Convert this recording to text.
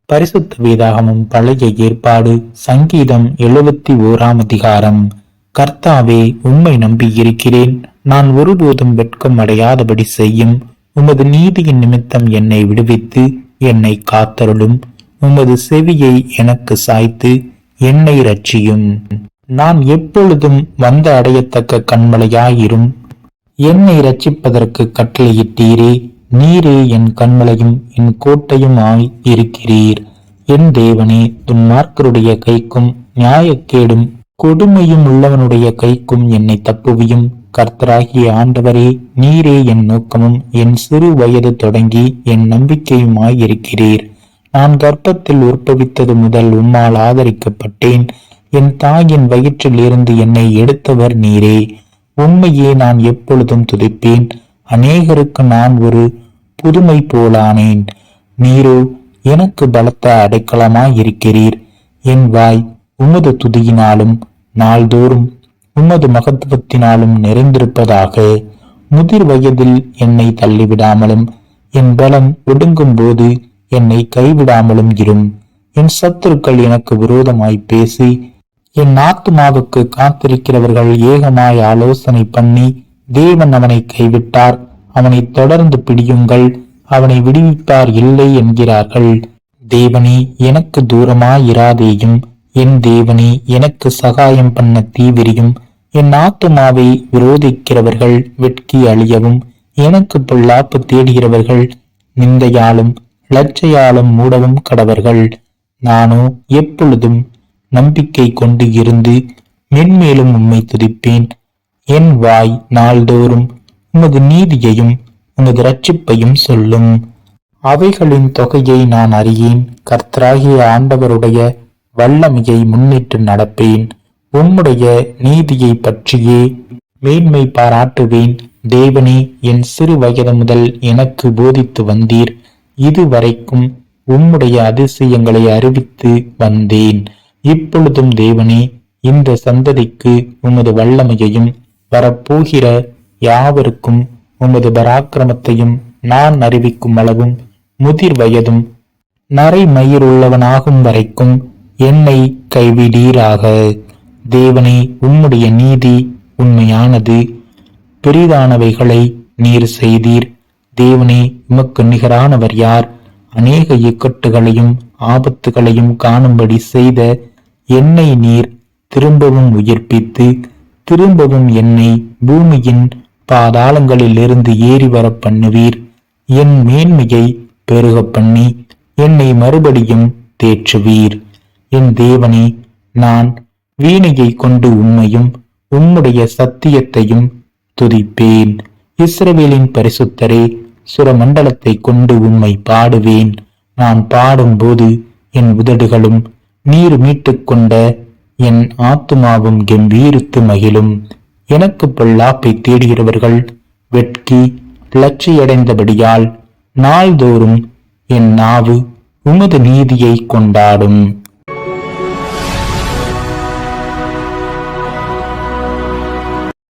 பரிசுத்த வேதாகமம் பழைய ஏற்பாடு சங்கீதம் 71 அதிகாரம். கர்த்தாவே, உம்மை நம்பியிருக்கிறேன். நான் ஒருபோதும் வெட்கம் அடையாதபடி செய்யும். உமது நீதியின் நிமித்தம் என்னை விடுவித்து என்னை காத்தருளும். உமது செவியை எனக்கு சாய்த்து என்னை இரட்சியும். நான் எப்பொழுதும் வந்து அடையத்தக்க கண்மலையாயிரும். என்னை இரட்சிப்பதற்கு கட்டளையிட்டீரே. நீரே என் கண்மலையும் என் கோட்டையும் இருக்கிறீர். என் தேவனே, துன்மார்க்கருடைய கைக்கும் நியாயக்கேடும் கொடுமையும் உள்ளவனுடைய கைக்கும் என்னை தப்புவியும். கர்த்தராகிய ஆண்டவரே, நீரே என் நோக்கமும் என் சிறு வயது தொடங்கி என் நம்பிக்கையுமாயிருக்கிறீர். நான் கர்ப்பத்தில் உற்பவித்தது முதல் உம்மால் ஆதரிக்கப்பட்டேன். என் தாயின் வயிற்றில் இருந்து என்னை எடுத்தவர் நீரே. உண்மையே நான் எப்பொழுதும் துதிப்பேன். அநேகருக்கு நான் ஒரு புதுமை போலானேன். நீரோ எனக்கு பலத்த அடைக்கலமாயிருக்கிறீர். என் வாய் உமது துதியினாலும் நாள்தோறும் உமது மகத்துவத்தினாலும் நிறைந்திருப்பதாக. முதிர் வயதில் என்னை தள்ளிவிடாமலும் என் பலம் ஒடுங்கும் போது என்னை கைவிடாமலும் இரும். என் சத்துருக்கள் எனக்கு விரோதமாய் பேசி என் ஆத்துமாவுக்கு காத்திருக்கிறவர்கள் ஏகமாய் ஆலோசனை பண்ணி, தேவன் அவனை கைவிட்டார், அவனை தொடர்ந்து பிடியுங்கள், அவனை விடுவிப்பார் இல்லை என்கிறார்கள். தேவனே, எனக்கு தூரமாயிராதேயும். என் தேவனே, எனக்கு சகாயம் பண்ண தீவிரியும். என் ஆத்துமாவை விரோதிக்கிறவர்கள் வெட்கி அழியவும், எனக்கு பொல்லாப்பு தேடுகிறவர்கள் நிந்தையாலும் லட்சையாலும் மூடவும் கடவர்கள். நானோ எப்பொழுதும் நம்பிக்கை கொண்டு இருந்து மென்மேலும் உம்மை துதிப்பேன். என் வாய் நாள்தோறும் உமது நீதியையும் உமது இரட்சிப்பையும் சொல்லும். அவைகளின் தொகையை நான் அறியேன். கர்த்தராகிய ஆண்டவருடைய வல்லமையை முன்னிட்டு நடப்பேன். உம்முடைய நீதியை பற்றியே மேன்மை பாராட்டுவேன். தேவனே, என் சிறு வயது முதல் எனக்கு போதித்து வந்தீர். இதுவரைக்கும் உம்முடைய அதிசயங்களை அறிவித்து வந்தேன். இப்பொழுதும் தேவனே, இந்த சந்ததிக்கு உமது வல்லமையையும் வரப்போகிற யாவருக்கும் உமது பராக்கிரமத்தையும் நான் அறிவிக்கும் அளவும் முதிர் வயதும் நரை மயிருள்ளவனாகும் வரைக்கும் என்னை கைவிடீராக. தேவனே, உம்முடைய நீதி உண்மையானது. பெரிதானவைகளை நீர் செய்தீர். தேவனே, உமக்கு நிகரானவர் யார்? அநேக இக்கட்டுகளையும் ஆபத்துகளையும் காணும்படி செய்த என்னை நீர் திரும்பவும் உயிர்ப்பித்து திரும்பவும் என்னை பூமியின் பாதாளங்களில் இருந்து ஏறி வர பண்ணுவீர். என் மேன்மையை பெருக பண்ணி என்னை மறுபடியும் தேற்றுவீர். என் தேவனே, நான் வீணையை கொண்டு உம்மையும் உம்முடைய சத்தியத்தையும் துதிப்பேன். இஸ்ரவேலின் பரிசுத்தரே, சுரமண்டலத்தை கொண்டு உம்மை பாடுவேன். நான் பாடும்போது என் உதடுகளும் நீர் மீட்டுக்கொண்ட என் ஆத்துமாவும் கம்பீரித்து மகிழும். எனக்கு பொல்லாப்பை தேடுகிறவர்கள் வெட்கி லட்சியடைந்தபடியால் நாள்தோறும் என் நாவு உமது நீதியை கொண்டாடும்.